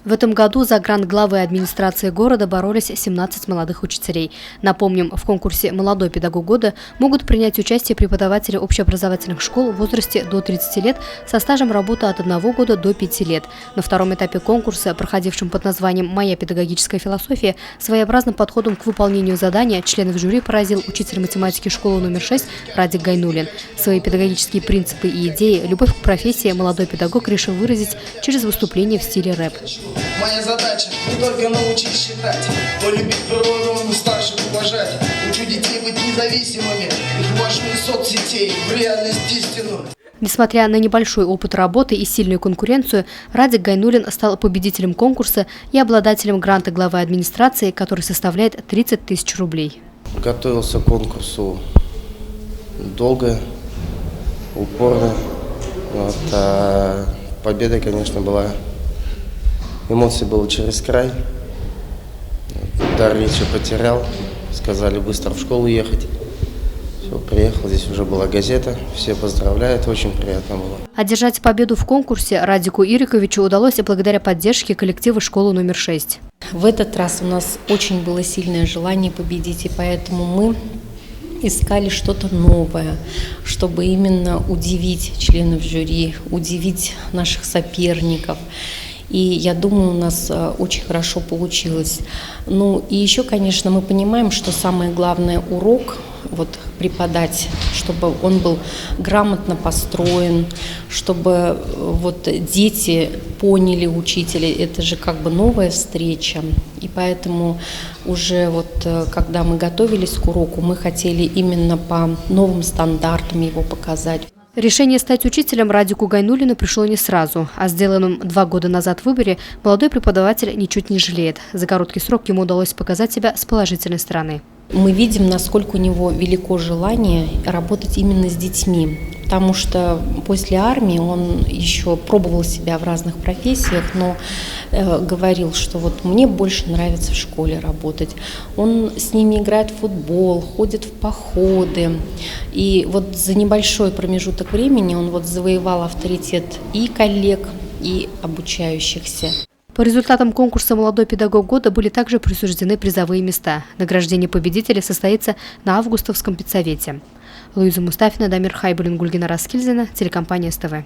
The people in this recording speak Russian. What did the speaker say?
В этом году за грант главы администрации города боролись 17 молодых учителей. Напомним, в конкурсе «Молодой педагог года» могут принять участие преподаватели общеобразовательных школ в возрасте до 30 лет со стажем работы от 1 года до 5 лет. На втором этапе конкурса, проходившем под названием «Моя педагогическая философия», своеобразным подходом к выполнению задания членов жюри поразил учитель математики школы номер 6 Радик Гайнуллин. Свои педагогические принципы и идеи, любовь к профессии молодой педагог решил выразить через выступление в стиле рэп. Моя задача не только научить считать, полюбить природу, старших уважать, учу детей быть независимыми, их важны соцсетей, в реальность истину. Несмотря на небольшой опыт работы и сильную конкуренцию, Радик Гайнуллин стал победителем конкурса и обладателем гранта главы администрации, который составляет 30 тысяч рублей. Готовился к конкурсу долго, упорно. Победа, конечно, была. Эмоции были через край. Дар речи потерял. Сказали быстро в школу ехать. Все, приехал. Здесь уже была газета. Все поздравляют. Очень приятно было. Одержать победу в конкурсе Радику Ириковичу удалось благодаря поддержке коллектива школы номер 6. В этот раз у нас очень было сильное желание победить, и поэтому мы искали что-то новое, чтобы именно удивить членов жюри, удивить наших соперников. И я думаю, у нас очень хорошо получилось. Ну и еще, конечно, мы понимаем, что самое главное урок преподать, чтобы он был грамотно построен, чтобы дети поняли учителя. Это же как бы новая встреча. И поэтому уже когда мы готовились к уроку, мы хотели именно по новым стандартам его показать. Решение стать учителем Радику Гайнуллину пришло не сразу, а сделанном 2 года назад в выборе молодой преподаватель ничуть не жалеет. За короткий срок ему удалось показать себя с положительной стороны. Мы видим, насколько у него велико желание работать именно с детьми, потому что после армии он еще пробовал себя в разных профессиях, но говорил, что мне больше нравится в школе работать. Он с ними играет в футбол, ходит в походы. И за небольшой промежуток времени он завоевал авторитет и коллег, и обучающихся. По результатам конкурса «Молодой педагог года» были также присуждены призовые места. Награждение победителя состоится на августовском педсовете. Луиза Мустафина, Дамир Хайбулин, Гульгина Раскильзина, телекомпания СТВ.